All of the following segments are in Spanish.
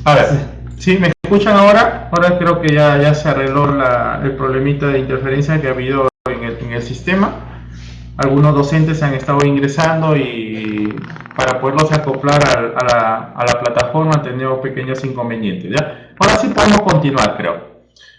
A ver, ¿sí me escuchan ahora? Ahora creo que ya se arregló el problemita de interferencia que ha habido en el sistema. Algunos docentes han estado ingresando y para poderlos acoplar a la plataforma han tenido pequeños inconvenientes, ¿ya? Ahora sí podemos continuar, creo.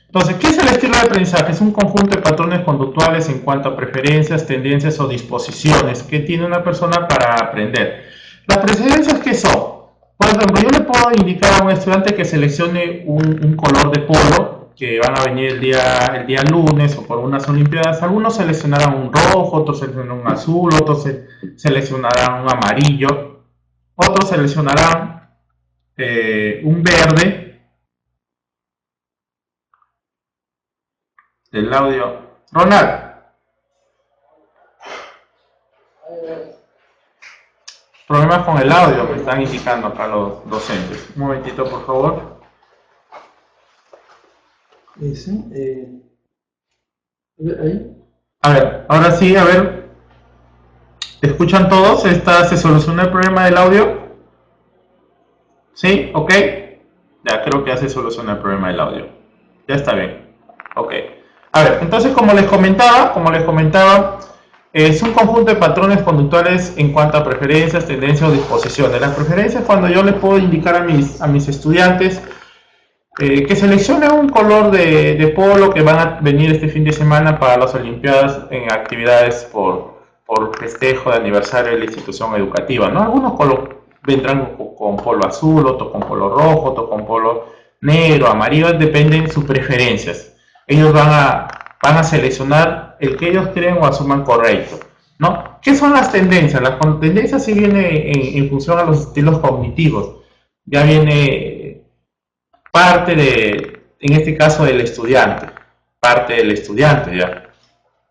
Entonces, ¿qué es el estilo de aprendizaje? Es un conjunto de patrones conductuales en cuanto a preferencias, tendencias o disposiciones que tiene una persona para aprender. ¿Las preferencias qué son? Por ejemplo, yo le puedo indicar a un estudiante que seleccione un color de polo que van a venir el día lunes o por unas olimpiadas. Algunos seleccionarán un rojo, otros seleccionarán un azul, otros seleccionarán un amarillo, otros seleccionarán un verde. El audio. Ronald, problemas con el audio me están indicando acá los docentes. Un momentito, por favor. Ahí. A ver, ahora sí, a ver. ¿Escuchan todos? ¿Se soluciona el problema del audio? ¿Sí? ¿Ok? Ya creo que ya se soluciona el problema del audio. Ya está bien. Ok. A ver, entonces como les comentaba, es un conjunto de patrones conductuales en cuanto a preferencias, tendencias o disposiciones. Las preferencias cuando yo le puedo indicar a mis estudiantes que seleccionen un color de polo que van a venir este fin de semana para las Olimpiadas en actividades por festejo de aniversario de la institución educativa, ¿no? Algunos vendrán con polo azul, otros con polo rojo, otros con polo negro, amarillo, dependen de sus preferencias. Ellos van a seleccionar el que ellos creen o asuman correcto, ¿no? ¿Qué son las tendencias? Las tendencias sí viene en función a los estilos cognitivos. Ya viene parte en este caso del estudiante, ya,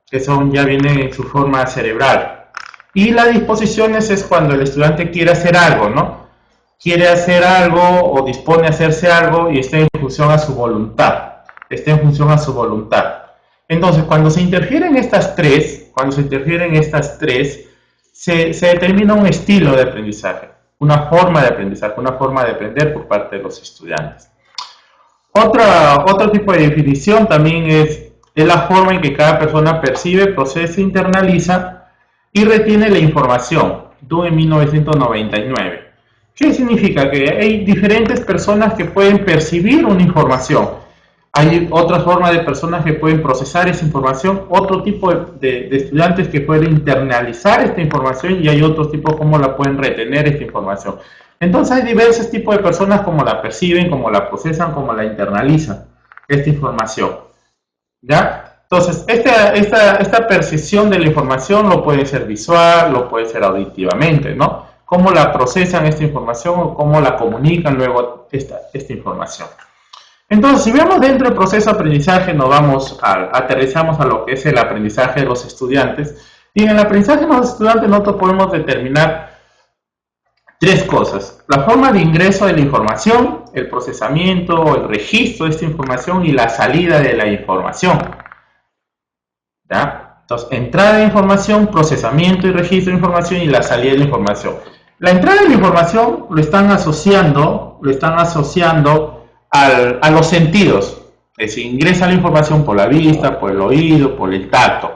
que ya viene en su forma cerebral. Y las disposiciones es cuando el estudiante quiere hacer algo, ¿no? Quiere hacer algo o dispone a hacerse algo y está en función a su voluntad. Entonces, cuando se interfieren estas tres, se determina un estilo de aprendizaje, una forma de aprendizaje, una forma de aprender por parte de los estudiantes. Otro tipo de definición también es la forma en que cada persona percibe, procesa, internaliza y retiene la información. Tú en 1999. ¿Qué significa? Que hay diferentes personas que pueden percibir una información. Hay otra forma de personas que pueden procesar esa información, otro tipo de estudiantes que pueden internalizar esta información y hay otros tipos como la pueden retener esta información. Entonces hay diversos tipos de personas como la perciben, como la procesan, como la internalizan esta información. ¿Ya? Entonces, esta percepción de la información lo puede ser visual, lo puede ser auditivamente, ¿no? Cómo la procesan esta información o cómo la comunican luego esta información. Entonces, si vemos dentro del proceso de aprendizaje, aterrizamos a lo que es el aprendizaje de los estudiantes. Y en el aprendizaje de los estudiantes nosotros podemos determinar tres cosas: la forma de ingreso de la información, el procesamiento, el registro de esta información y la salida de la información. ¿Ya? Entonces, entrada de información, procesamiento y registro de información y la salida de la información. La entrada de la información lo están asociando a los sentidos. Es decir, ingresa la información por la vista, por el oído, por el tacto.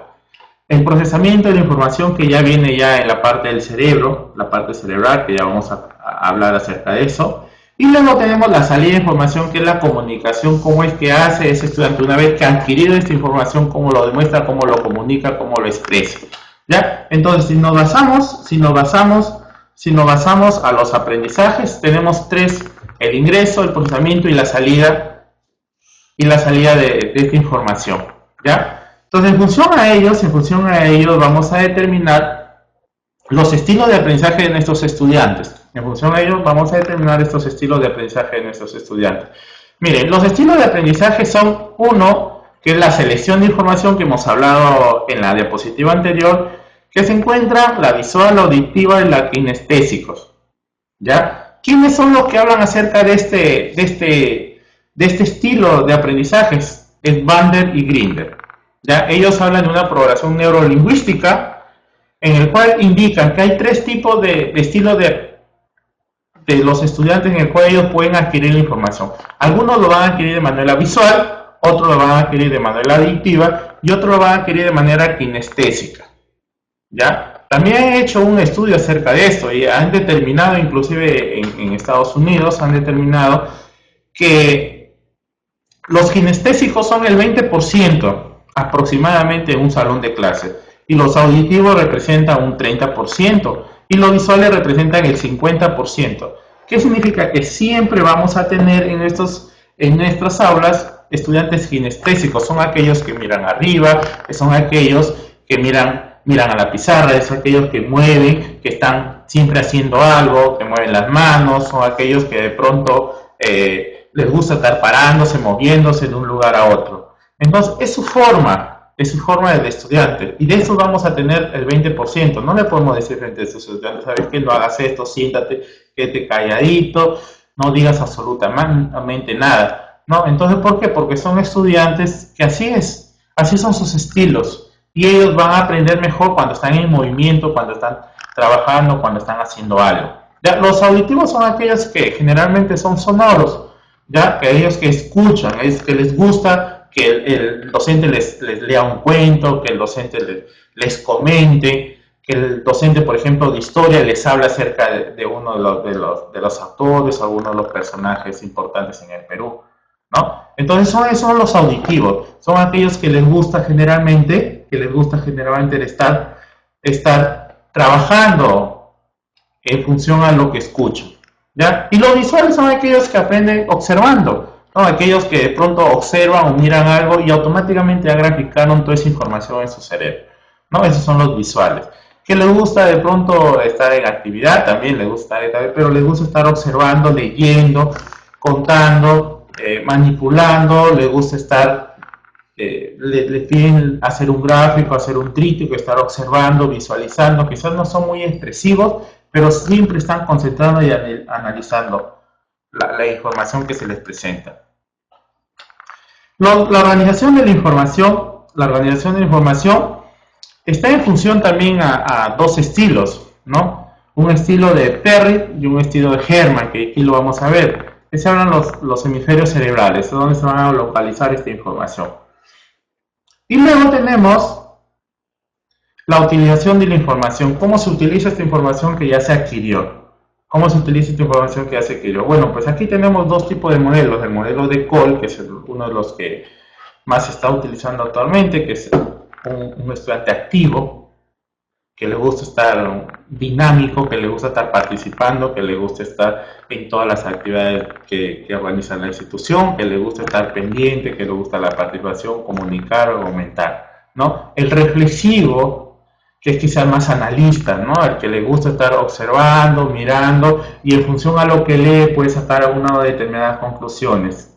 El procesamiento de la información que ya viene ya en la parte del cerebro, la parte cerebral, que ya vamos a hablar acerca de eso. Y luego tenemos la salida de información, que es la comunicación, cómo es que hace ese estudiante una vez que ha adquirido esta información, cómo lo demuestra, cómo lo comunica, cómo lo expresa. ¿Ya? Entonces, si nos basamos a los aprendizajes, tenemos tres: el ingreso, el procesamiento y la salida de esta información. ¿Ya? Entonces, en función a ellos vamos a determinar los estilos de aprendizaje de nuestros estudiantes. En función a ellos vamos a determinar estos estilos de aprendizaje de nuestros estudiantes. Miren, los estilos de aprendizaje son uno, que es la selección de información que hemos hablado en la diapositiva anterior, que se encuentra la visual, la auditiva y la kinestésicos. ¿Ya? ¿Quiénes son los que hablan acerca de este estilo de aprendizajes? Es Bandler y Grinder. ¿Ya? Ellos hablan de una programación neurolingüística en el cual indican que hay tres tipos de estilo de de los estudiantes en el cual ellos pueden adquirir la información. Algunos lo van a adquirir de manera visual, otros lo van a adquirir de manera auditiva y otros lo van a adquirir de manera kinestésica. ¿Ya? También he hecho un estudio acerca de esto y han determinado, inclusive en Estados Unidos, han determinado que los kinestésicos son el 20% aproximadamente en un salón de clase y los auditivos representan un 30% y los visuales representan el 50%. ¿Qué significa? Que siempre vamos a tener en nuestras aulas estudiantes kinestésicos. Son aquellos que miran arriba, que son aquellos que miran a la pizarra, son aquellos que mueven, que están siempre haciendo algo, que mueven las manos, son aquellos que de pronto les gusta estar parándose, moviéndose de un lugar a otro. Entonces, es su forma del estudiante, y de eso vamos a tener el 20%. No le podemos decir frente a estos estudiantes, ¿sabes qué? No hagas esto, siéntate, quédate calladito, no digas absolutamente nada, ¿no? Entonces, ¿por qué? Porque son estudiantes que así son sus estilos, y ellos van a aprender mejor cuando están en movimiento, cuando están trabajando, cuando están haciendo algo. ¿Ya? Los auditivos son aquellos que generalmente son sonoros, ya, aquellos que escuchan, es que les gusta que el docente les lea un cuento, que el docente les comente, que el docente, por ejemplo, de historia les habla acerca de uno de los autores o uno de los personajes importantes en el Perú, ¿no? Entonces son los auditivos, son aquellos que les gusta generalmente estar trabajando en función a lo que escuchan, ¿ya? Y los visuales son aquellos que aprenden observando, ¿no? Aquellos que de pronto observan o miran algo y automáticamente ya graficaron toda esa información en su cerebro, ¿no? Esos son los visuales. Que les gusta de pronto estar en actividad, también les gusta estar, pero les gusta estar observando, leyendo, contando, manipulando, les gusta estar, les piden hacer un gráfico, hacer un tríptico, estar observando, visualizando. Quizás no son muy expresivos, pero siempre están concentrando y analizando la información que se les presenta. La organización de la información está en función también a dos estilos, ¿no? Un estilo de Perry y un estilo de Hermann, que aquí lo vamos a ver. Que se hablan los hemisferios cerebrales, donde se van a localizar esta información. Y luego tenemos la utilización de la información. ¿Cómo se utiliza esta información que ya se adquirió? ¿Cómo se utiliza esta información que ya se adquirió? Bueno, pues aquí tenemos dos tipos de modelos. El modelo de Cole, que es uno de los que más se está utilizando actualmente, que es un estudiante activo, que le gusta estar dinámico, que le gusta estar participando, que le gusta estar en todas las actividades que organiza la institución, que le gusta estar pendiente, que le gusta la participación, comunicar o comentar, ¿no? El reflexivo, que es quizás más analista, ¿no? Al que le gusta estar observando, mirando, y en función a lo que lee puede sacar algunas determinadas conclusiones.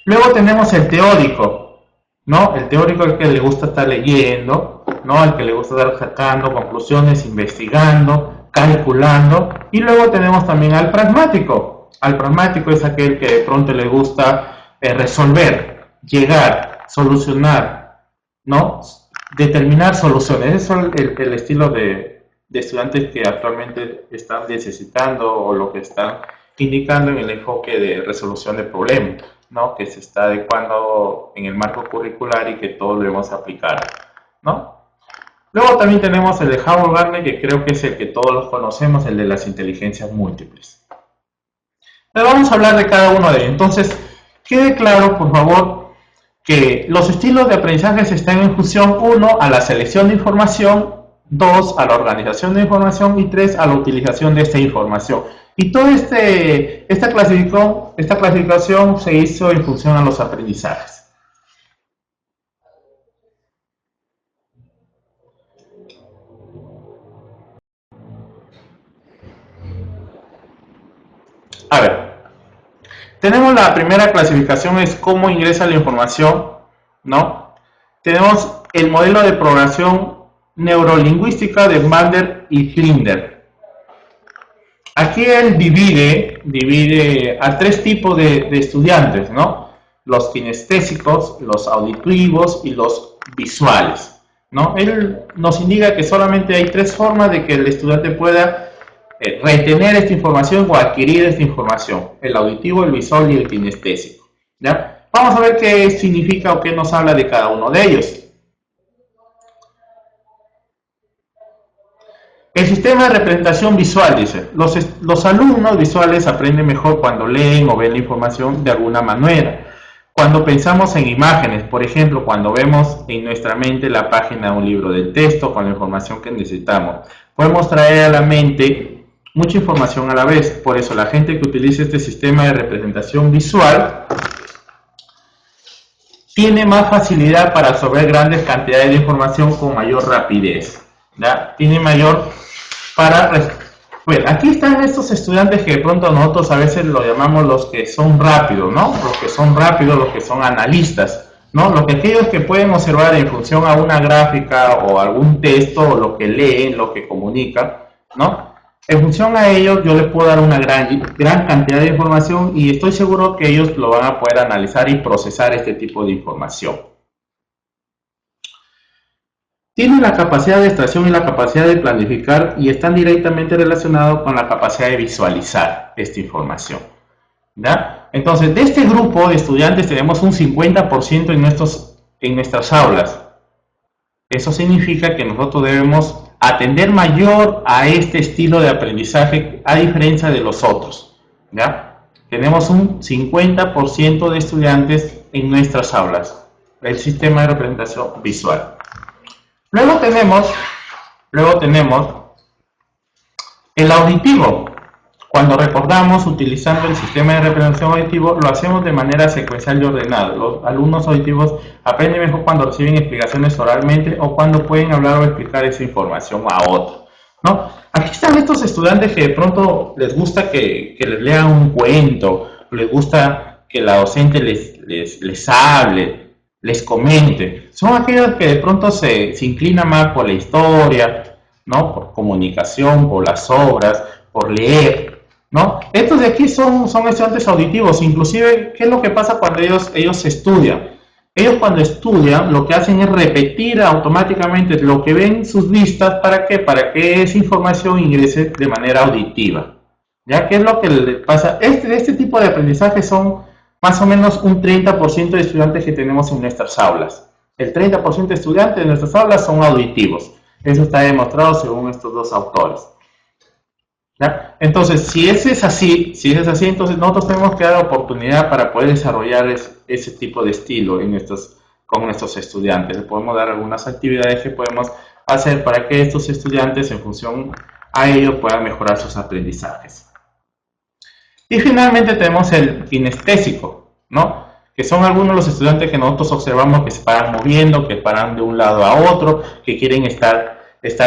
Luego tenemos el teórico, ¿no? El teórico es el que le gusta estar leyendo, ¿no? El que le gusta estar sacando conclusiones, investigando, calculando. Y luego tenemos también al pragmático. Al pragmático es aquel que de pronto le gusta resolver, llegar, solucionar, ¿no? Determinar soluciones. Ese es el estilo de estudiantes que actualmente están necesitando o lo que están indicando en el enfoque de resolución de problemas, ¿no? Que se está adecuando en el marco curricular y que todos debemos aplicar, ¿no? Luego también tenemos el de Howard Gardner, que creo que es el que todos los conocemos, el de las inteligencias múltiples. Pero vamos a hablar de cada uno de ellos. Entonces, quede claro, por favor, que los estilos de aprendizaje están en función, 1, a la selección de información, 2, a la organización de información y 3, a la utilización de esta información. Y toda esta clasificación se hizo en función a los aprendizajes. A ver, tenemos la primera clasificación, es cómo ingresa la información, ¿no? Tenemos el modelo de programación neurolingüística de Bandler y Flinders. Aquí él divide a tres tipos de estudiantes, ¿no? Los kinestésicos, los auditivos y los visuales, ¿no? Él nos indica que solamente hay tres formas de que el estudiante pueda retener esta información o adquirir esta información, el auditivo, el visual y el kinestésico. ¿Ya? Vamos a ver qué significa o qué nos habla de cada uno de ellos. El sistema de representación visual, dice, los alumnos visuales aprenden mejor cuando leen o ven la información de alguna manera. Cuando pensamos en imágenes, por ejemplo, cuando vemos en nuestra mente la página de un libro de texto con la información que necesitamos, podemos traer a la mente mucha información a la vez. Por eso la gente que utiliza este sistema de representación visual tiene más facilidad para absorber grandes cantidades de información con mayor rapidez. ¿Ya? Tiene mayor para... Bueno, aquí están estos estudiantes que de pronto nosotros a veces lo llamamos los que son rápidos, ¿no? Los que son rápidos, los que son analistas, ¿no? Aquellos que pueden observar en función a una gráfica o algún texto, o lo que leen, lo que comunican, ¿no? En función a ellos yo les puedo dar una gran cantidad de información y estoy seguro que ellos lo van a poder analizar y procesar este tipo de información. Tienen la capacidad de extracción y la capacidad de planificar y están directamente relacionados con la capacidad de visualizar esta información. ¿Ya? Entonces, de este grupo de estudiantes tenemos un 50% en nuestras aulas. Eso significa que nosotros debemos atender mayor a este estilo de aprendizaje a diferencia de los otros. ¿Ya? Tenemos un 50% de estudiantes en nuestras aulas. El sistema de representación visual. Luego tenemos el auditivo. Cuando recordamos utilizando el sistema de representación auditivo, lo hacemos de manera secuencial y ordenada. Los alumnos auditivos aprenden mejor cuando reciben explicaciones oralmente o cuando pueden hablar o explicar esa información a otro, ¿no? Aquí están estos estudiantes que de pronto les gusta que les lean un cuento, les gusta que la docente les hable, les comente. Son aquellos que de pronto se inclinan más por la historia, ¿no? Por comunicación, por las obras, por leer, ¿no? Estos de aquí son estudiantes auditivos. Inclusive, ¿qué es lo que pasa cuando ellos estudian? Ellos cuando estudian lo que hacen es repetir automáticamente lo que ven en sus vistas. ¿Para qué? Para que esa información ingrese de manera auditiva. ¿Ya? ¿Qué es lo que le pasa? Este tipo de aprendizaje son más o menos un 30% de estudiantes que tenemos en nuestras aulas. El 30% de estudiantes de nuestras aulas son auditivos. Eso está demostrado según estos dos autores. ¿Ya? Entonces, si ese es así, entonces nosotros tenemos que dar oportunidad para poder desarrollar ese tipo de estilo con nuestros estudiantes. Les podemos dar algunas actividades que podemos hacer para que estos estudiantes, en función a ello, puedan mejorar sus aprendizajes. Y finalmente tenemos el kinestésico, ¿no? Que son algunos de los estudiantes que nosotros observamos que se paran moviendo, que paran de un lado a otro, que quieren estar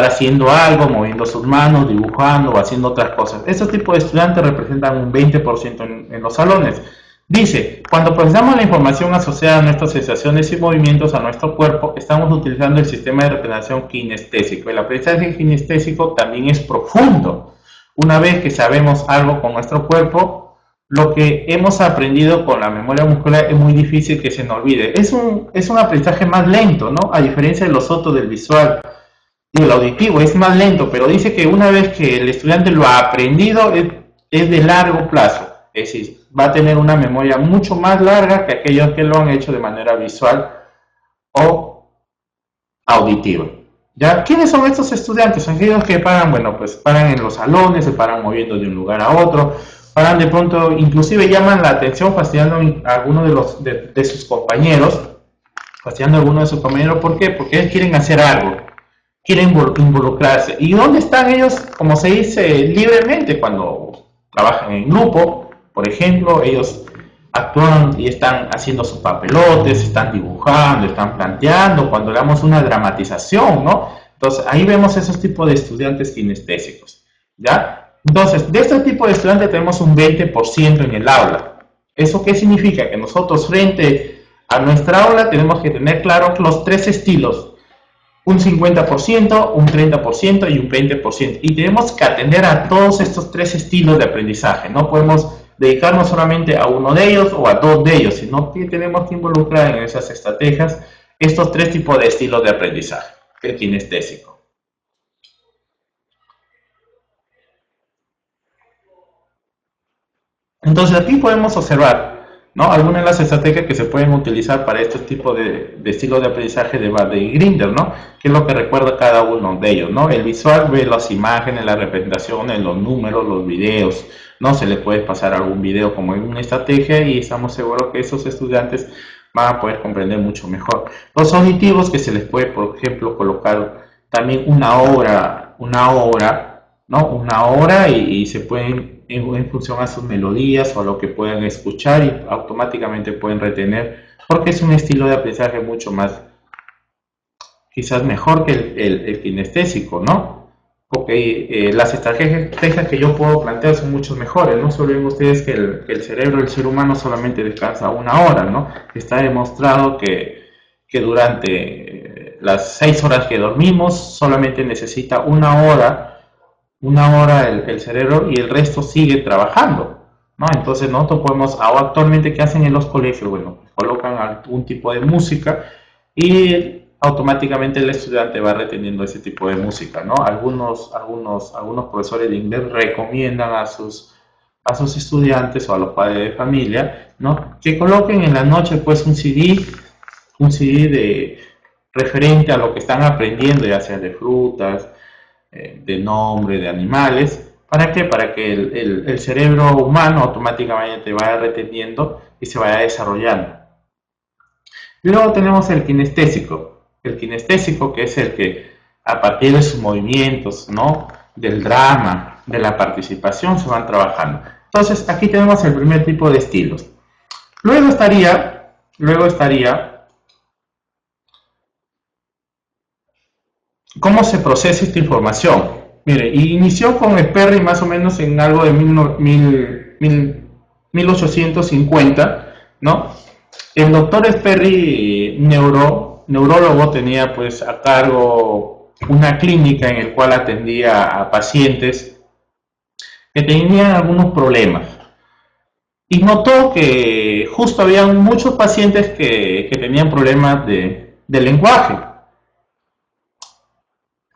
haciendo algo, moviendo sus manos, dibujando o haciendo otras cosas. Estos tipos de estudiantes representan un 20% en los salones. Dice, cuando procesamos la información asociada a nuestras sensaciones y movimientos a nuestro cuerpo, estamos utilizando el sistema de representación kinestésico. El aprendizaje kinestésico también es profundo. Una vez que sabemos algo con nuestro cuerpo, lo que hemos aprendido con la memoria muscular es muy difícil que se nos olvide. Es un aprendizaje más lento, ¿no? A diferencia de los otros del visual y el auditivo, es más lento, pero dice que una vez que el estudiante lo ha aprendido, es de largo plazo. Es decir, va a tener una memoria mucho más larga que aquellos que lo han hecho de manera visual o auditiva. ¿Ya? ¿Quiénes son estos estudiantes? Aquellos que paran, bueno, pues paran en los salones, se paran moviendo de un lugar a otro, paran de pronto, inclusive llaman la atención fastidiando a algunos de sus compañeros, ¿por qué? Porque ellos quieren hacer algo, quieren involucrarse. ¿Y dónde están ellos, como se dice, libremente? Cuando trabajan en grupo, por ejemplo, ellos actúan y están haciendo sus papelotes, están dibujando, están planteando, cuando le damos una dramatización, ¿no? Entonces, ahí vemos esos tipos de estudiantes kinestésicos, ¿ya? Entonces, de este tipo de estudiantes tenemos un 20% en el aula. ¿Eso qué significa? Que nosotros frente a nuestra aula tenemos que tener claros los tres estilos, un 50%, un 30% y un 20%. Y tenemos que atender a todos estos tres estilos de aprendizaje. No podemos dedicarnos solamente a uno de ellos o a dos de ellos, sino que tenemos que involucrar en esas estrategias estos tres tipos de estilos de aprendizaje, el kinestésico. Entonces aquí podemos observar, ¿no?, algunas de las estrategias que se pueden utilizar para este tipo de estilo de aprendizaje de Bardet y Grinder, ¿no? Que es lo que recuerda cada uno de ellos, ¿no? El visual ve las imágenes, las representaciones, los números, los videos, ¿no? Se le puede pasar algún video como en una estrategia y estamos seguros que esos estudiantes van a poder comprender mucho mejor. Los auditivos, que se les puede, por ejemplo, colocar también una obra, ¿no? Una obra y se pueden, en función a sus melodías o a lo que puedan escuchar, y automáticamente pueden retener, porque es un estilo de aprendizaje mucho más, quizás mejor que el kinestésico, ¿no? Porque las estrategias que yo puedo plantear son mucho mejores. No se olviden ustedes que el cerebro del ser humano solamente descansa una hora, ¿no? Está demostrado que durante las 6 horas que dormimos solamente necesita una hora el cerebro, y el resto sigue trabajando, ¿no? Entonces nosotros podemos, ahora actualmente, ¿qué hacen en los colegios? Bueno, colocan algún tipo de música y automáticamente el estudiante va reteniendo ese tipo de música, ¿no? Algunos profesores de inglés recomiendan a sus estudiantes o a los padres de familia, ¿no?, que coloquen en la noche pues un CD de referente a lo que están aprendiendo, ya sea de frutas, de nombre, de animales. ¿Para qué? Para que el cerebro humano automáticamente vaya reteniendo y se vaya desarrollando. Luego tenemos el kinestésico. El kinestésico, que es el que a partir de sus movimientos, ¿no?, del drama, de la participación, se van trabajando. Entonces aquí tenemos el primer tipo de estilos. Luego estaría ¿cómo se procesa esta información? Mire, inició con Sperry más o menos en algo de 1850, ¿no? El doctor Sperry, neurólogo, tenía pues a cargo una clínica en el cual atendía a pacientes que tenían algunos problemas. Y notó que justo había muchos pacientes que tenían problemas de lenguaje.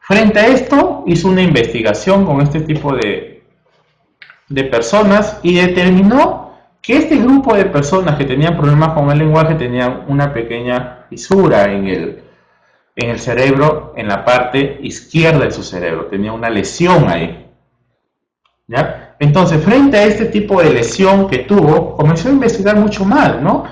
Frente a esto, hizo una investigación con este tipo de personas y determinó que este grupo de personas que tenían problemas con el lenguaje tenían una pequeña fisura en el cerebro, en la parte izquierda de su cerebro. Tenía una lesión ahí, ¿ya? Entonces, frente a este tipo de lesión que tuvo, comenzó a investigar mucho más, ¿no?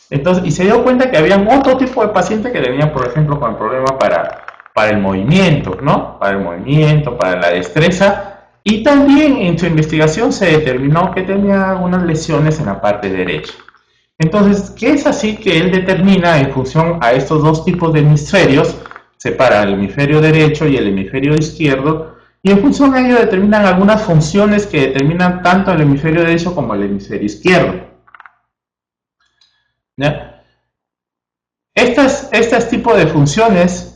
Entonces, y se dio cuenta que había otro tipo de pacientes que tenían, por ejemplo, con el problema para el movimiento, ¿no? Para el movimiento, para la destreza. Y también en su investigación se determinó que tenía algunas lesiones en la parte derecha. Entonces, ¿qué es así que él determina en función a estos dos tipos de hemisferios? Separa el hemisferio derecho y el hemisferio izquierdo, y en función a ello determinan algunas funciones que determinan tanto el hemisferio derecho como el hemisferio izquierdo, ¿ya? Este tipo de funciones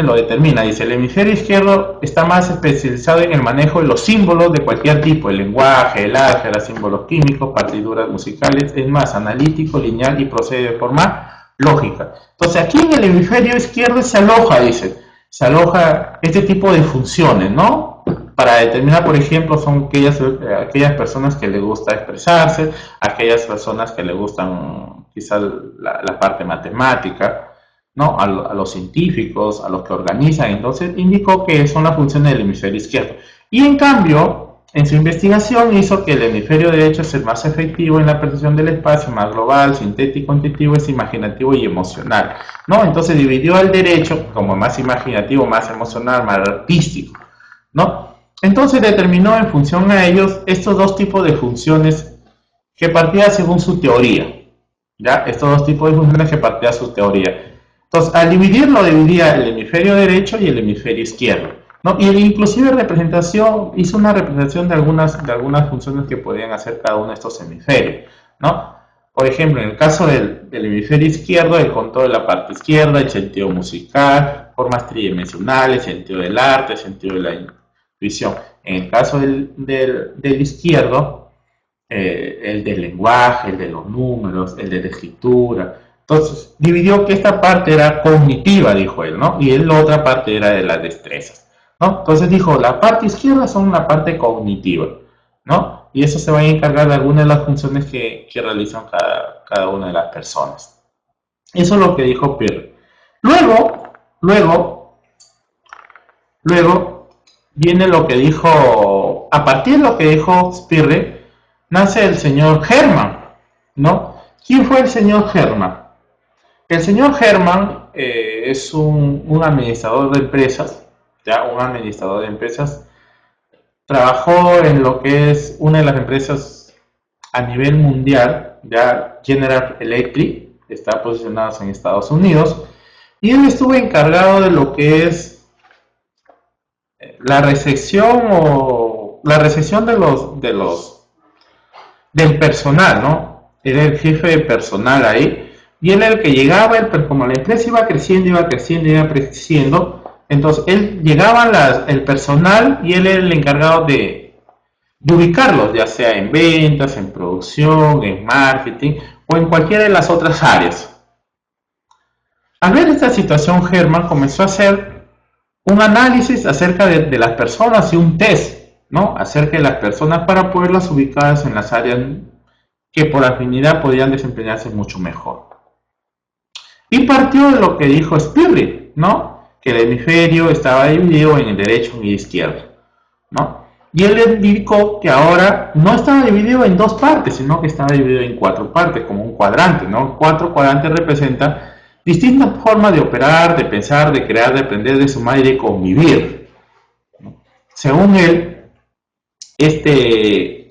lo determina. Dice, el hemisferio izquierdo está más especializado en el manejo de los símbolos de cualquier tipo, el lenguaje, el álgebra, símbolos químicos, partituras musicales, es más analítico, lineal y procede de forma lógica. Entonces aquí en el hemisferio izquierdo se aloja este tipo de funciones, ¿no? Para determinar, por ejemplo, son aquellas personas que les gusta expresarse, aquellas personas que les gustan quizás la parte matemática, ¿no? A los científicos, a los que organizan. Entonces indicó que son las funciones del hemisferio izquierdo. Y en cambio, en su investigación hizo que el hemisferio derecho es el más efectivo en la percepción del espacio, más global, sintético, intuitivo, es imaginativo y emocional, ¿no? Entonces dividió al derecho como más imaginativo, más emocional, más artístico, ¿no? Entonces determinó en función a ellos estos dos tipos de funciones que partían según su teoría, ¿ya? Estos dos tipos de funciones que partían su teoría. Entonces, al dividirlo, dividía el hemisferio derecho y el hemisferio izquierdo, ¿no? Y inclusive hizo una representación de algunas funciones que podían hacer cada uno de estos hemisferios, ¿no? Por ejemplo, en el caso del hemisferio izquierdo, el control de la parte izquierda, el sentido musical, formas tridimensionales, el sentido del arte, el sentido de la intuición. En el caso del izquierdo, el del lenguaje, el de los números, el de la escritura. Entonces, dividió que esta parte era cognitiva, dijo él, ¿no? Y la otra parte era de las destrezas, ¿no? Entonces dijo, la parte izquierda son la parte cognitiva, ¿no? Y eso se va a encargar de algunas de las funciones que realizan cada una de las personas. Eso es lo que dijo Peirre. Luego viene lo que dijo, a partir de lo que dijo Peirre, nace el señor Hermann, ¿no? ¿Quién fue el señor Hermann? El señor Hermann es un administrador de empresas, ya un administrador de empresas. Trabajó en lo que es una de las empresas a nivel mundial, ya General Electric, está posicionada en Estados Unidos, y él estuvo encargado de lo que es la recepción del personal, ¿no? Era el jefe de personal ahí, y él era el que llegaba, como la empresa iba creciendo, entonces él llegaba el personal y él era el encargado de ubicarlos, ya sea en ventas, en producción, en marketing o en cualquiera de las otras áreas. Al ver esta situación, Hermann comenzó a hacer un análisis acerca de las personas y un test, ¿no? Acerca de las personas para poderlas ubicar en las áreas que por afinidad podían desempeñarse mucho mejor. Y partió de lo que dijo Peirre, ¿no? Que el hemisferio estaba dividido en el derecho y el izquierdo, ¿no? Y él indicó que ahora no estaba dividido en dos partes, sino que estaba dividido en cuatro partes, como un cuadrante, ¿no? Cuatro cuadrantes representan distintas formas de operar, de pensar, de crear, de aprender, de sumar y de convivir, ¿no? Según él, este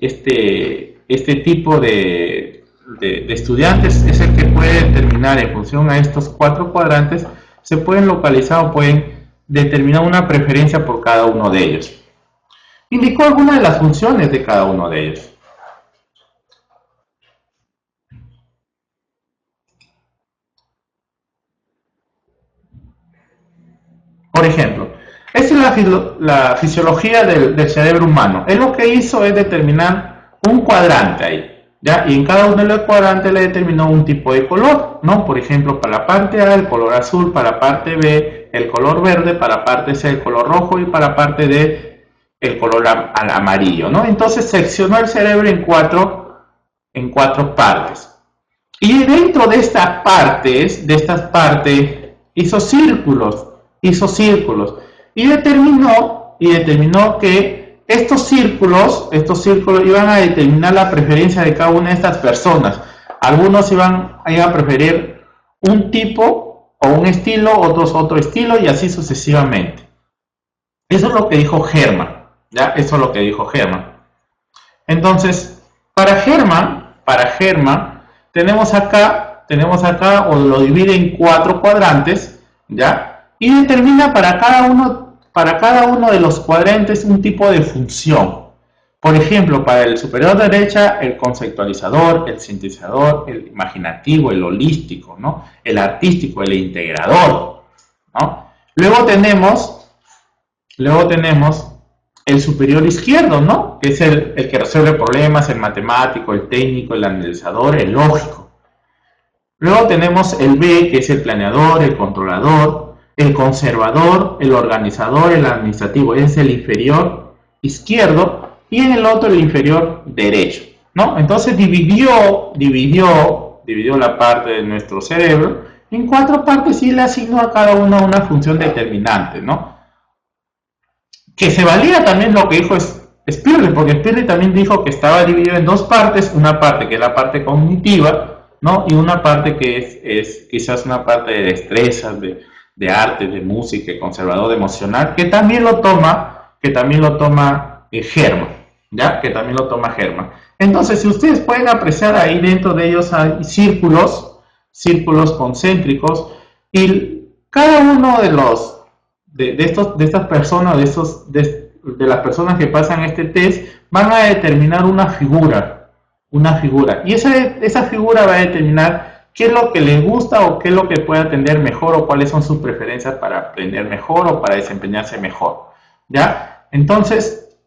tipo de estudiantes es el que puede determinar en función a estos cuatro cuadrantes, se pueden localizar o pueden determinar una preferencia por cada uno de ellos. Indicó algunas de las funciones de cada uno de ellos. Por ejemplo, esta es la fisiología del cerebro humano. Él lo que hizo es determinar un cuadrante ahí, ¿ya? Y en cada uno de los cuadrantes le determinó un tipo de color, ¿no? Por ejemplo, para la parte A el color azul, para la parte B el color verde, para la parte C el color rojo y para la parte D el color amarillo, ¿no? Entonces seccionó el cerebro en cuatro partes. Y dentro de estas partes hizo círculos y determinó que estos círculos iban a determinar la preferencia de cada una de estas personas. Algunos iban a preferir un tipo o un estilo, otros otro estilo y así sucesivamente. Eso es lo que dijo Hermann, ¿ya? Eso es lo que dijo Hermann. Entonces, para Hermann tenemos acá, o lo divide en cuatro cuadrantes, ¿ya? Y determina para cada uno de los cuadrantes un tipo de función. Por ejemplo, para el superior derecha, el conceptualizador, el sintetizador, el imaginativo, el holístico, ¿no? El artístico, el integrador, ¿no? Luego tenemos el superior izquierdo, ¿no? Que es el que resuelve problemas, el matemático, el técnico, el analizador, el lógico. Luego tenemos el B, que es el planeador, el controlador, el conservador, el organizador, el administrativo. Es el inferior izquierdo y en el otro el inferior derecho, ¿no? Entonces dividió la parte de nuestro cerebro en cuatro partes y le asignó a cada uno una función determinante, ¿no? Que se valida también lo que dijo Peirre, porque Peirre también dijo que estaba dividido en dos partes, una parte que es la parte cognitiva, ¿no? Y una parte que es quizás una parte de destrezas, de arte, de música, conservador, emocional, que también lo toma Hermann, ¿ya? Que también lo toma Hermann. Entonces, si ustedes pueden apreciar ahí dentro de ellos hay círculos concéntricos, y cada uno de estas personas, de las personas que pasan este test, van a determinar una figura, y esa figura va a determinar qué es lo que les gusta o qué es lo que puede atender mejor o cuáles son sus preferencias para aprender mejor o para desempeñarse mejor, ¿ya? Entonces,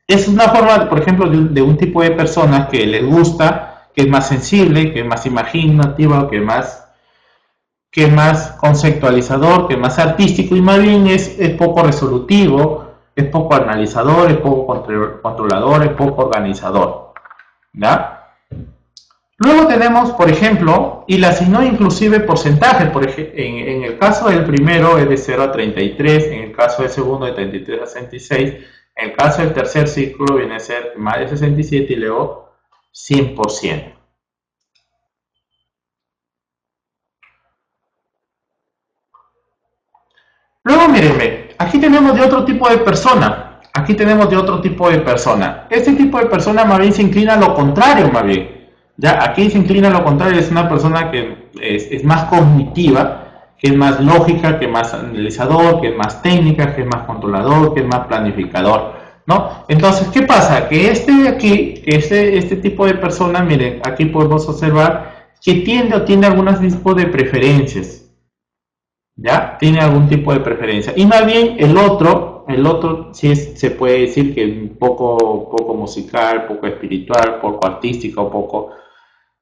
es una forma, por ejemplo, de un tipo de personas que les gusta, que es más sensible, que es más imaginativa, que es más conceptualizador, que es más artístico y más bien es poco resolutivo, es poco analizador, es poco controlador, es poco organizador. ¿Ya? Luego tenemos, por ejemplo, y le asignó inclusive porcentajes. En el caso del primero es de 0 a 33, en el caso del segundo de 33 a 66, en el caso del tercer ciclo viene a ser más de 67 y luego 100%. Luego, mírenme, aquí tenemos de otro tipo de persona. Aquí tenemos de otro tipo de persona. Este tipo de persona más bien se inclina a lo contrario, más bien. Ya, aquí se inclina a lo contrario, es una persona que es más cognitiva, que es más lógica, que es más analizador, que es más técnica, que es más controlador, que es más planificador, ¿no? Entonces, ¿qué pasa? Que este de aquí, este tipo de persona, miren, aquí podemos observar que tiene algún tipo de preferencias. ¿Ya? Tiene algún tipo de preferencia. Y más bien el otro sí se puede decir que es un poco musical, poco espiritual, poco artístico, poco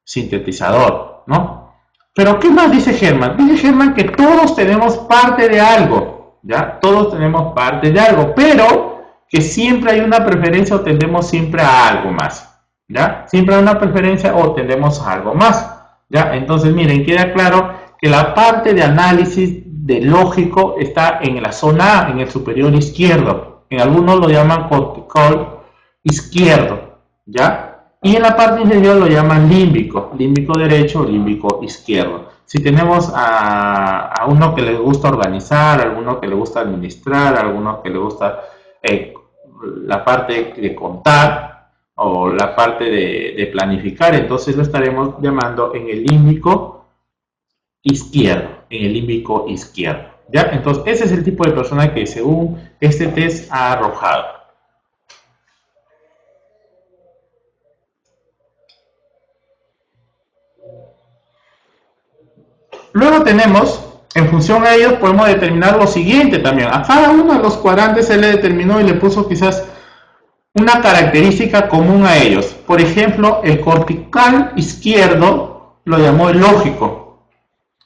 sintetizador, ¿no? Pero ¿qué más dice Herman? Dice Herman que todos tenemos parte de algo, ¿ya? Todos tenemos parte de algo, pero que siempre hay una preferencia o tendemos siempre a algo más, ¿ya? Siempre hay una preferencia o tendemos a algo más, ¿ya? Entonces, miren, queda claro que la parte de análisis de lógico está en la zona A, en el superior izquierdo. En algunos lo llaman cortical izquierdo, ¿ya? Y en la parte inferior lo llaman límbico, límbico derecho o límbico izquierdo. Si tenemos a uno que le gusta organizar, a alguno que le gusta administrar, a alguno que le gusta la parte de contar o la parte de planificar, entonces lo estaremos llamando en el límbico izquierdo, en el límbico izquierdo. ¿Ya? Entonces ese es el tipo de persona que según este test ha arrojado. Luego tenemos, en función a ellos, podemos determinar lo siguiente también. A cada uno de los cuadrantes él le determinó y le puso quizás una característica común a ellos. Por ejemplo, el cortical izquierdo lo llamó el lógico.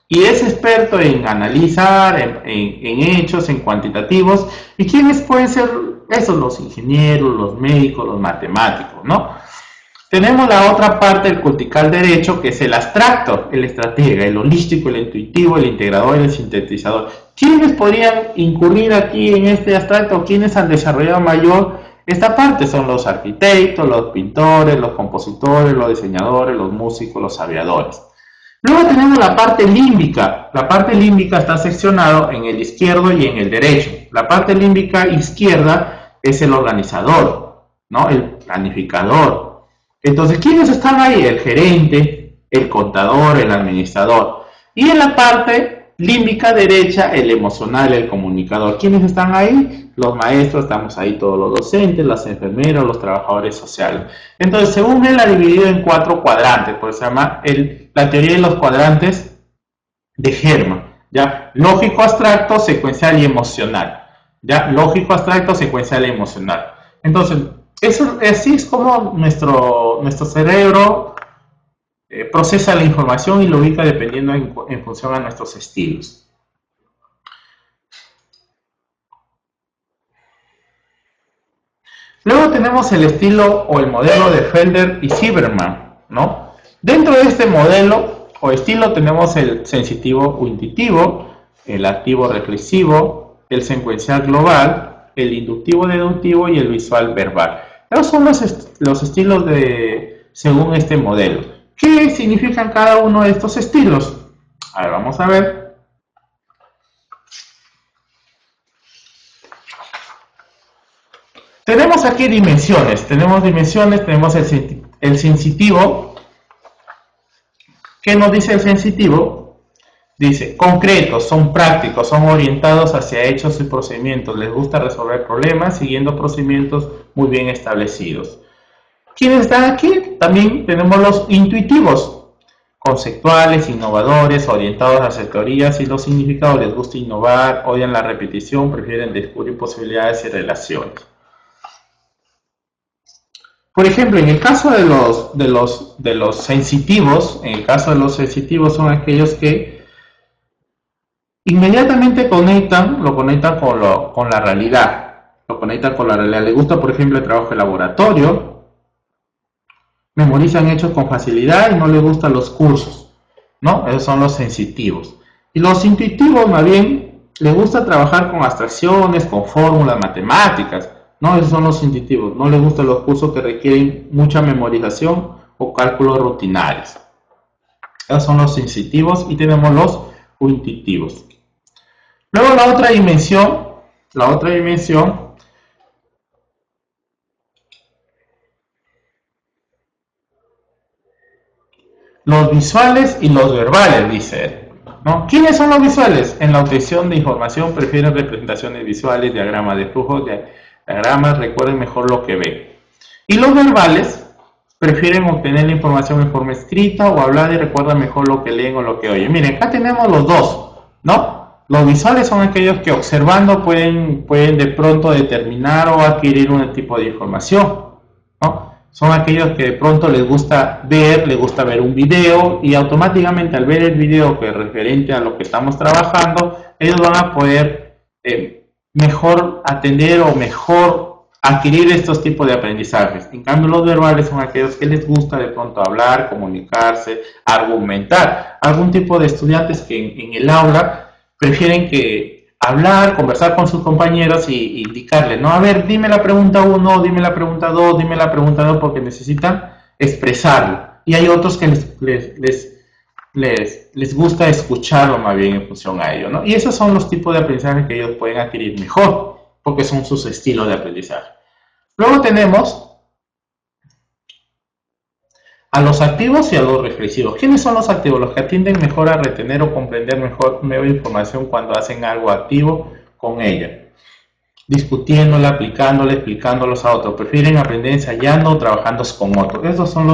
Y es experto en analizar, en hechos, en cuantitativos. ¿Y quiénes pueden ser esos? Los ingenieros, los médicos, los matemáticos, ¿no? Tenemos la otra parte del cortical derecho, que es el abstracto, el estratega, el holístico, el intuitivo, el integrador y el sintetizador. ¿Quiénes podrían incurrir aquí en este abstracto? ¿Quiénes han desarrollado mayor esta parte? Son los arquitectos, los pintores, los compositores, los diseñadores, los músicos, los aviadores. Luego tenemos la parte límbica. La parte límbica está seccionada en el izquierdo y en el derecho. La parte límbica izquierda es el organizador, ¿no? El planificador. Entonces, ¿quiénes están ahí? El gerente, el contador, el administrador. Y en la parte límbica derecha, el emocional, el comunicador. ¿Quiénes están ahí? Los maestros, estamos ahí todos los docentes, las enfermeras, los trabajadores sociales. Entonces, según él, ha dividido en 4 cuadrantes, pues se llama la teoría de los cuadrantes de Herman. ¿Ya? Lógico, abstracto, secuencial y emocional. ¿Ya? Lógico, abstracto, secuencial y emocional. Entonces, así es como nuestro cerebro procesa la información y lo ubica dependiendo en función a nuestros estilos. Luego tenemos el estilo o el modelo de Felder y Silverman, ¿no? Dentro de este modelo o estilo tenemos el sensitivo o intuitivo, el activo reflexivo, el secuencial global, el inductivo deductivo y el visual verbal. Esos son los estilos según este modelo. ¿Qué significan cada uno de estos estilos? A ver, vamos a ver. Tenemos aquí dimensiones. Tenemos el sensitivo. ¿Qué nos dice el sensitivo? Dice, concretos, son prácticos, son orientados hacia hechos y procedimientos. Les gusta resolver problemas siguiendo procedimientos muy bien establecidos. ¿Quiénes están aquí? También tenemos los intuitivos, conceptuales, innovadores, orientados hacia teorías y los significados. Les gusta innovar, odian la repetición, prefieren descubrir posibilidades y relaciones. Por ejemplo, en el caso de los sensitivos, son aquellos que inmediatamente lo conectan con la realidad. lo conectan con la realidad. Le gusta, por ejemplo, el trabajo de laboratorio, memorizan hechos con facilidad y no les gustan los cursos, ¿no? Esos son los sensitivos. Y los intuitivos, más bien, les gusta trabajar con abstracciones, con fórmulas matemáticas, ¿no? Esos son los intuitivos. No les gustan los cursos que requieren mucha memorización o cálculos rutinarios. Esos son los sensitivos y tenemos los intuitivos. Luego la otra dimensión, los visuales y los verbales, dice él, ¿no? ¿Quiénes son los visuales? En la obtención de información prefieren representaciones visuales, diagramas de flujo, diagramas, recuerden mejor lo que ven. Y los verbales prefieren obtener la información en forma escrita o hablada y recuerdan mejor lo que leen o lo que oyen. Miren, acá tenemos los dos, ¿no? Los visuales son aquellos que observando pueden de pronto determinar o adquirir un tipo de información, ¿no? Son aquellos que de pronto les gusta ver un video y automáticamente al ver el video que es referente a lo que estamos trabajando, ellos van a poder mejor atender o mejor adquirir estos tipos de aprendizajes. En cambio, los verbales son aquellos que les gusta de pronto hablar, comunicarse, argumentar. Algún tipo de estudiantes que en el aula prefieren que hablar, conversar con sus compañeros y indicarles, ¿no? A ver, dime la pregunta 1, dime la pregunta 2, dime la pregunta 2, porque necesitan expresarlo. Y hay otros que les gusta escucharlo más bien en función a ello, ¿no? Y esos son los tipos de aprendizaje que ellos pueden adquirir mejor, porque son sus estilos de aprendizaje. Luego tenemos a los activos y a los reflexivos. ¿Quiénes son los activos? Los que atienden mejor a retener o comprender mejor nueva información cuando hacen algo activo con ella, discutiéndola, aplicándola, explicándolos a otros. Prefieren aprender ensayando o trabajando con otros. Estos son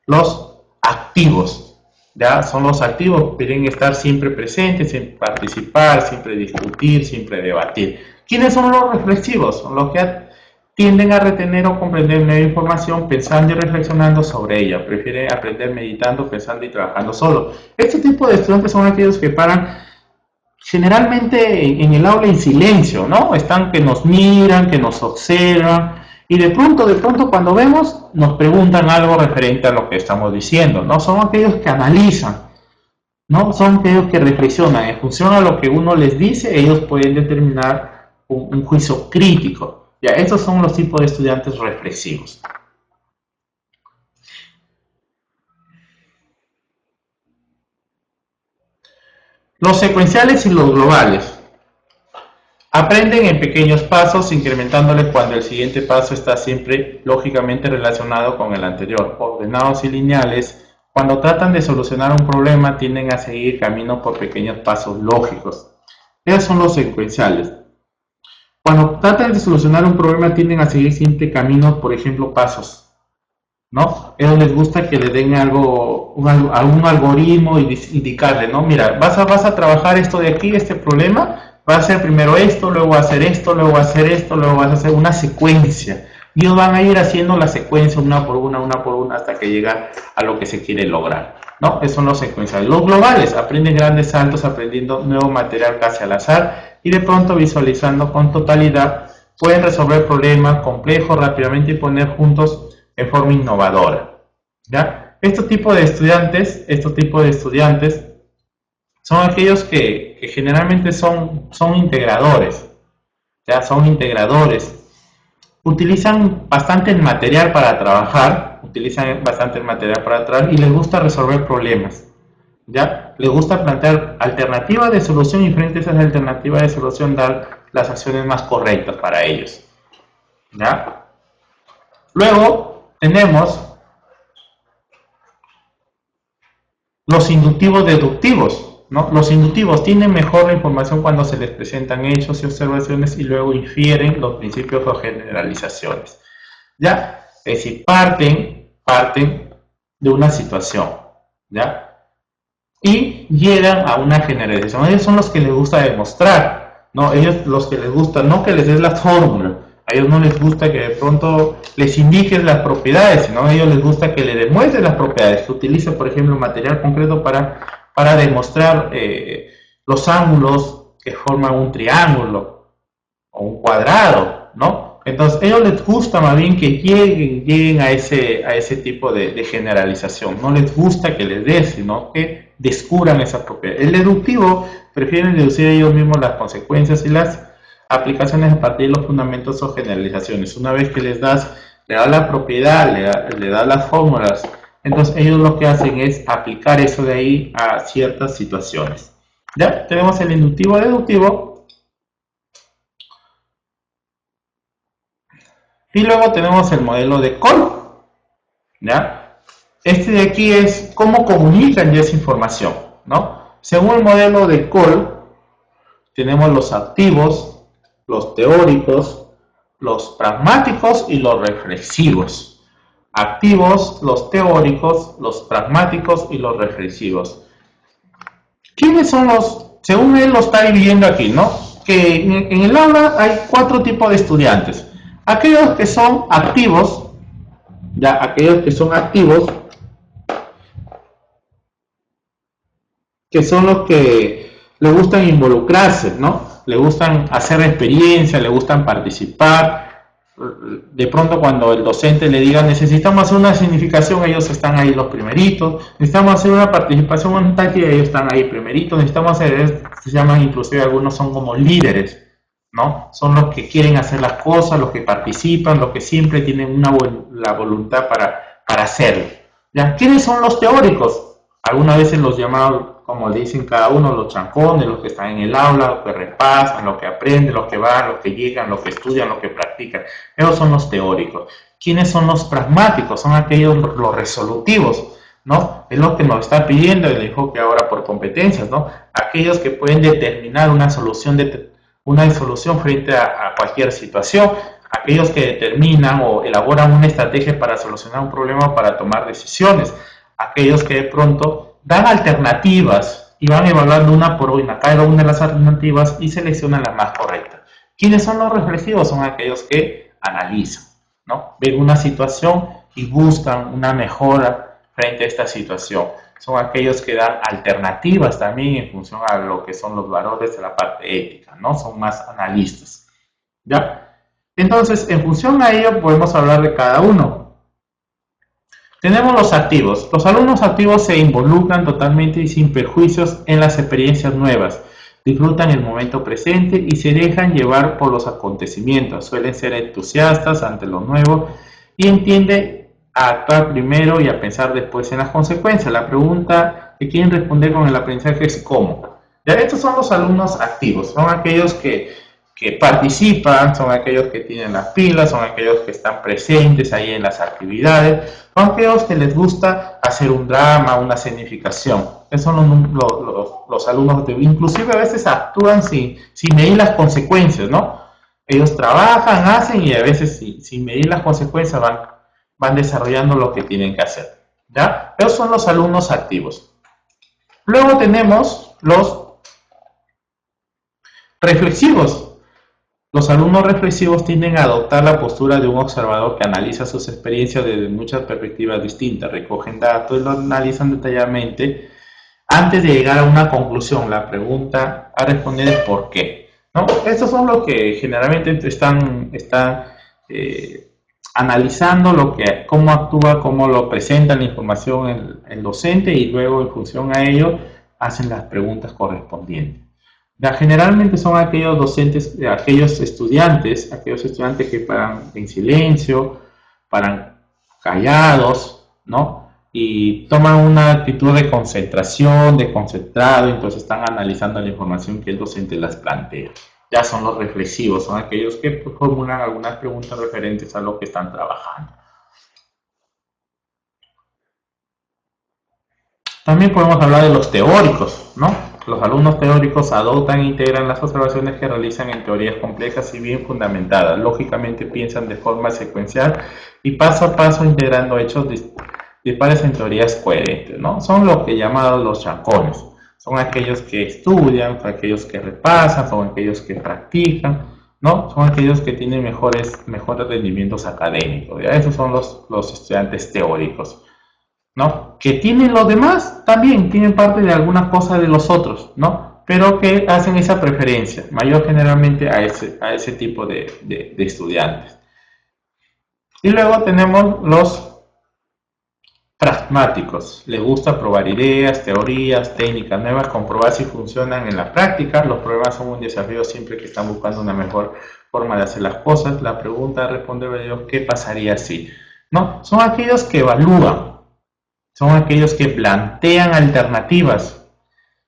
los activos, ¿ya? Son los activos, prefieren estar siempre presentes, siempre participar, siempre discutir, siempre debatir. ¿Quiénes son los reflexivos? Son los que tienden a retener o comprender nueva información pensando y reflexionando sobre ella. Prefieren aprender meditando, pensando y trabajando solo. Este tipo de estudiantes son aquellos que paran generalmente en el aula en silencio, ¿no? Están que nos miran, que nos observan y de pronto cuando vemos nos preguntan algo referente a lo que estamos diciendo, ¿no? Son aquellos que analizan, ¿no? Son aquellos que reflexionan. En función a lo que uno les dice, ellos pueden determinar un juicio crítico. Ya, estos son los tipos de estudiantes reflexivos. Los secuenciales y los globales. Aprenden en pequeños pasos, incrementándole cuando el siguiente paso está siempre lógicamente relacionado con el anterior. Ordenados y lineales, cuando tratan de solucionar un problema, tienden a seguir camino por pequeños pasos lógicos. Esos son los secuenciales. Cuando tratan de solucionar un problema tienden a seguir siempre caminos, por ejemplo, pasos, ¿no? A ellos les gusta que le den algún algoritmo y indicarle, ¿no? Mira, vas a trabajar esto de aquí, este problema, vas a hacer primero esto, luego vas a hacer esto, luego vas a hacer esto, luego vas a hacer una secuencia. Y ellos van a ir haciendo la secuencia una por una, hasta que llega a lo que se quiere lograr, ¿no? Esos son los secuenciales. Los globales aprenden grandes saltos, aprendiendo nuevo material casi al azar y de pronto visualizando con totalidad, pueden resolver problemas complejos rápidamente y poner juntos en forma innovadora, ¿ya? Este tipo de estudiantes son aquellos que generalmente son integradores, ¿ya? Son integradores. Utilizan bastante el material para trabajar, y les gusta resolver problemas, ¿ya? Les gusta plantear alternativas de solución y frente a esas alternativas de solución dar las acciones más correctas para ellos, ¿ya? Luego tenemos los inductivos deductivos, ¿no? Los inductivos tienen mejor la información cuando se les presentan hechos y observaciones y luego infieren los principios o generalizaciones, ¿ya? Es decir, parten de una situación, ¿ya? Y llegan a una generalización. Ellos son los que les gusta demostrar, ¿no? Ellos los que les gusta, no que les des la fórmula, a ellos no les gusta que de pronto les indiques las propiedades, sino a ellos les gusta que le demuestres las propiedades, que utilice, por ejemplo, material concreto para demostrar los ángulos que forman un triángulo o un cuadrado, ¿no? Entonces, a ellos les gusta más bien que lleguen a ese tipo de generalización. No les gusta que les des, sino que descubran esa propiedad. El deductivo prefieren deducir ellos mismos las consecuencias y las aplicaciones a partir de los fundamentos o generalizaciones. Una vez que le das la propiedad, le das las fórmulas, entonces ellos lo que hacen es aplicar eso de ahí a ciertas situaciones. Ya tenemos el inductivo deductivo. Y luego tenemos el modelo de Cole, ¿ya? Este de aquí es cómo comunican ya esa información, ¿no? Según el modelo de Cole, tenemos los activos, los teóricos, los pragmáticos y los reflexivos. Activos, los teóricos, los pragmáticos y los reflexivos. ¿Quiénes son los? Según él lo está dividiendo aquí, ¿no? Que en el aula hay 4 tipos de estudiantes. Aquellos que son activos, ya aquellos que son activos, que son los que le gustan involucrarse, ¿no? Le gustan hacer experiencia, le gustan participar. De pronto cuando el docente le diga necesitamos hacer una significación, ellos están ahí los primeritos. Necesitamos hacer una participación en táctil, ellos están ahí primeritos. Necesitamos hacer, se llaman inclusive algunos son como líderes, ¿no? Son los que quieren hacer las cosas, los que participan, los que siempre tienen la voluntad para hacerlo. ¿Ya? ¿Quiénes son los teóricos? Algunas veces los llamados, como dicen cada uno, los chancones, los que están en el aula, los que repasan, los que aprenden, los que van, los que llegan, los que estudian, los que practican. Esos son los teóricos. ¿Quiénes son los pragmáticos? Son aquellos los resolutivos, ¿no? Es lo que nos está pidiendo el enfoque ahora por competencias, ¿no? Aquellos que pueden determinar una solución frente a cualquier situación, aquellos que determinan o elaboran una estrategia para solucionar un problema o para tomar decisiones, aquellos que de pronto dan alternativas y van evaluando una por una, cada una de las alternativas y seleccionan la más correcta. ¿Quiénes son los reflexivos? Son aquellos que analizan, ¿no? Ven una situación y buscan una mejora frente a esta situación. Son aquellos que dan alternativas también en función a lo que son los valores de la parte ética, ¿no? Son más analistas, ¿ya? Entonces, en función a ello, podemos hablar de cada uno. Tenemos los activos. Los alumnos activos se involucran totalmente y sin perjuicios en las experiencias nuevas. Disfrutan el momento presente y se dejan llevar por los acontecimientos. Suelen ser entusiastas ante lo nuevo y entienden a actuar primero y a pensar después en las consecuencias. La pregunta que quieren responder con el aprendizaje es ¿cómo? Ya, estos son los alumnos activos. Son aquellos que participan, son aquellos que tienen las pilas, son aquellos que están presentes ahí en las actividades, son aquellos que les gusta hacer un drama, una significación. Esos son los alumnos que inclusive a veces actúan sin medir las consecuencias, ¿no? Ellos trabajan, hacen y a veces sin medir las consecuencias van desarrollando lo que tienen que hacer, ¿ya? Esos son los alumnos activos. Luego tenemos los reflexivos. Los alumnos reflexivos tienden a adoptar la postura de un observador que analiza sus experiencias desde muchas perspectivas distintas, recogen datos y lo analizan detalladamente antes de llegar a una conclusión. La pregunta a responder es ¿por qué? ¿No? Estos son los que generalmente están analizando cómo actúa, cómo lo presenta la información el docente y luego en función a ello hacen las preguntas correspondientes. Generalmente son aquellos docentes, aquellos estudiantes que paran en silencio, paran callados, ¿no? Y toman una actitud de concentración, de concentrado, entonces están analizando la información que el docente les plantea. Ya son los reflexivos, son aquellos que formulan algunas preguntas referentes a lo que están trabajando. También podemos hablar de los teóricos, ¿no? Los alumnos teóricos adoptan e integran las observaciones que realizan en teorías complejas y bien fundamentadas. Lógicamente piensan de forma secuencial y paso a paso integrando hechos dispares en teorías coherentes, ¿no? Son los que llamados los chancones. Son aquellos que estudian, son aquellos que repasan, son aquellos que practican, ¿no? Son aquellos que tienen mejores rendimientos académicos, ¿ya? Esos son los estudiantes teóricos, ¿no? Que tienen los demás, también tienen parte de alguna cosa de los otros, ¿no? pero que hacen esa preferencia, mayor generalmente a ese tipo de estudiantes. Y luego tenemos los pragmáticos. Les gusta probar ideas, teorías, técnicas nuevas, comprobar si funcionan en la práctica. Los problemas son un desafío siempre que están buscando una mejor forma de hacer las cosas. La pregunta a responder a ellos, ¿qué pasaría si? ¿No? Son aquellos que evalúan, son aquellos que plantean alternativas,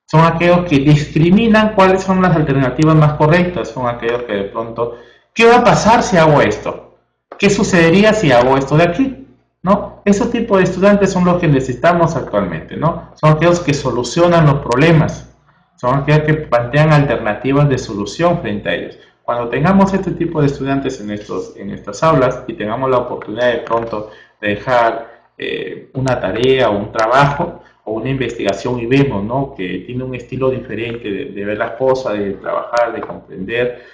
son aquellos que discriminan cuáles son las alternativas más correctas, son aquellos que de pronto, ¿qué va a pasar si hago esto? ¿Qué sucedería si hago esto de aquí? ¿No? Ese tipo de estudiantes son los que necesitamos actualmente, ¿no? Son aquellos que solucionan los problemas, son aquellos que plantean alternativas de solución frente a ellos. Cuando tengamos este tipo de estudiantes en estas aulas y tengamos la oportunidad de pronto de dejar una tarea o un trabajo o una investigación y vemos, ¿no?, que tiene un estilo diferente de ver las cosas, de trabajar, de comprender,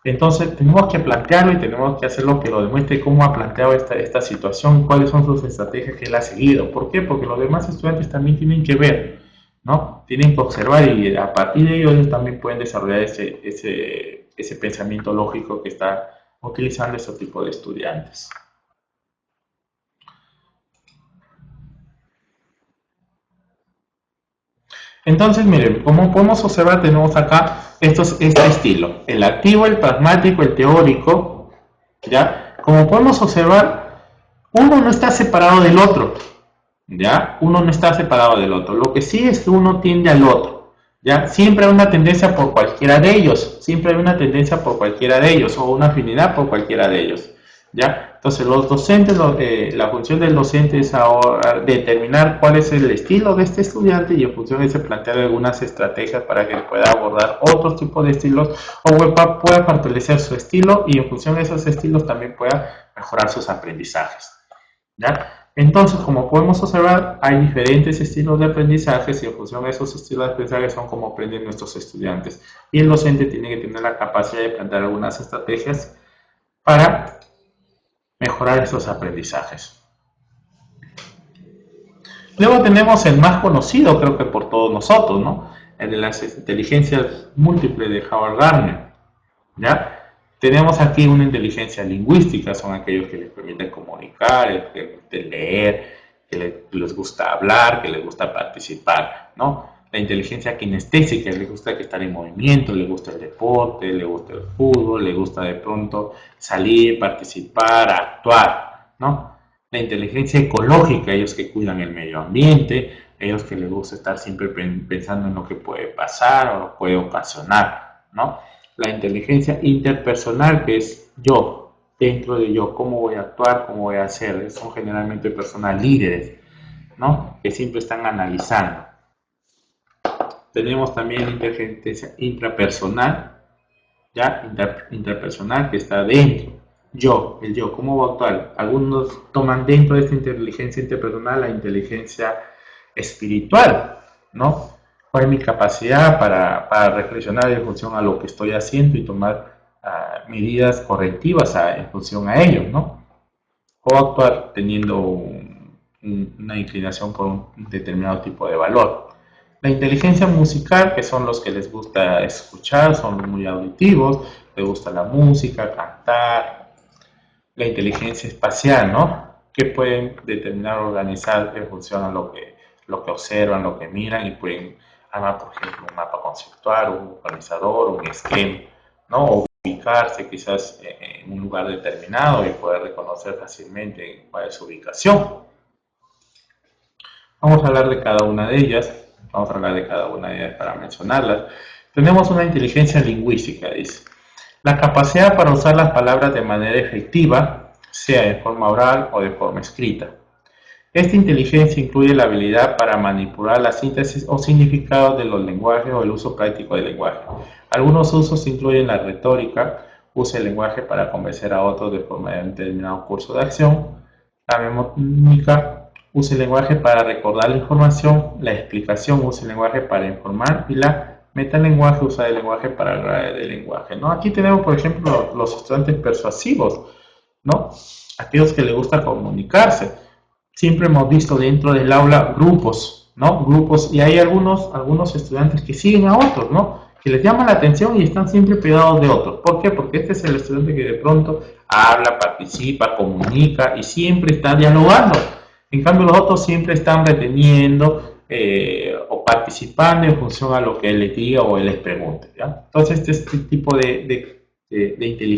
entonces tenemos que plantearlo y tenemos que hacerlo que lo demuestre cómo ha planteado esta situación, cuáles son sus estrategias que él ha seguido. ¿Por qué? Porque los demás estudiantes también tienen que ver, ¿no? Tienen que observar y a partir de ello ellos también pueden desarrollar ese pensamiento lógico que está utilizando este tipo de estudiantes. Entonces, miren, como podemos observar, tenemos acá este estilo, el activo, el pragmático, el teórico, ¿ya? Como podemos observar, uno no está separado del otro, ¿ya? Uno no está separado del otro, lo que sí es que uno tiende al otro, ¿ya? Siempre hay una tendencia por cualquiera de ellos, siempre hay una tendencia por cualquiera de ellos, o una afinidad por cualquiera de ellos, ¿ya? Entonces los docentes, la función del docente es ahora determinar cuál es el estilo de este estudiante y en función de eso plantear algunas estrategias para que pueda abordar otros tipos de estilos o pueda fortalecer su estilo y en función de esos estilos también pueda mejorar sus aprendizajes, ¿ya? Entonces, como podemos observar, hay diferentes estilos de aprendizaje y en función de esos estilos de aprendizaje son como aprenden nuestros estudiantes. Y el docente tiene que tener la capacidad de plantear algunas estrategias para mejorar esos aprendizajes. Luego tenemos el más conocido, creo que por todos nosotros, ¿no? El de las inteligencias múltiples de Howard Gardner, ¿ya? Tenemos aquí una inteligencia lingüística, son aquellos que les permiten comunicar, que les gusta leer, que les gusta hablar, que les gusta participar, ¿no? La inteligencia kinestésica, les gusta que estar en movimiento, les gusta el deporte, les gusta el fútbol, les gusta de pronto salir, participar, actuar, ¿no? La inteligencia ecológica, ellos que cuidan el medio ambiente, ellos que les gusta estar siempre pensando en lo que puede pasar o lo puede ocasionar, ¿no? La inteligencia interpersonal, que es yo, dentro de yo, cómo voy a actuar, cómo voy a hacer, son generalmente personas líderes, ¿no?, que siempre están analizando. Tenemos también inteligencia intrapersonal, ¿ya? Interpersonal, que está dentro. Yo, el yo, ¿cómo voy a actuar? Algunos toman dentro de esta inteligencia interpersonal la inteligencia espiritual, ¿no? ¿Cuál es mi capacidad para reflexionar en función a lo que estoy haciendo y tomar medidas correctivas en función a ello, ¿no? O actuar teniendo una inclinación por un determinado tipo de valor. La inteligencia musical, que son los que les gusta escuchar, son muy auditivos, les gusta la música, cantar. La inteligencia espacial, ¿no?, que pueden determinar, organizar en función a lo que observan, lo que miran y pueden armar, por ejemplo, un mapa conceptual, un organizador, un esquema, ¿no?, o ubicarse quizás en un lugar determinado y poder reconocer fácilmente cuál es su ubicación. Vamos a hablar de cada una de ellas. Vamos a hablar de cada una de ellas para mencionarlas. Tenemos una inteligencia lingüística, dice. La capacidad para usar las palabras de manera efectiva, sea de forma oral o de forma escrita. Esta inteligencia incluye la habilidad para manipular la síntesis o significados de los lenguajes o el uso práctico del lenguaje. Algunos usos incluyen la retórica, usa el lenguaje para convencer a otros de forma de un determinado curso de acción, la memónica, usa el lenguaje para recordar la información, la explicación, usa el lenguaje para informar y la metalenguaje, usa el lenguaje para hablar del lenguaje, ¿no? Aquí tenemos, por ejemplo, los estudiantes persuasivos, ¿no? Aquellos que les gusta comunicarse. Siempre hemos visto dentro del aula grupos, ¿no? Grupos, y hay algunos estudiantes que siguen a otros, ¿no? Que les llama la atención y están siempre pegados de otros. ¿Por qué? Porque este es el estudiante que de pronto habla, participa, comunica y siempre está dialogando. En cambio, los otros siempre están reteniendo o participando en función a lo que él les diga o él les pregunte, ¿ya? Entonces, este tipo de inteligencia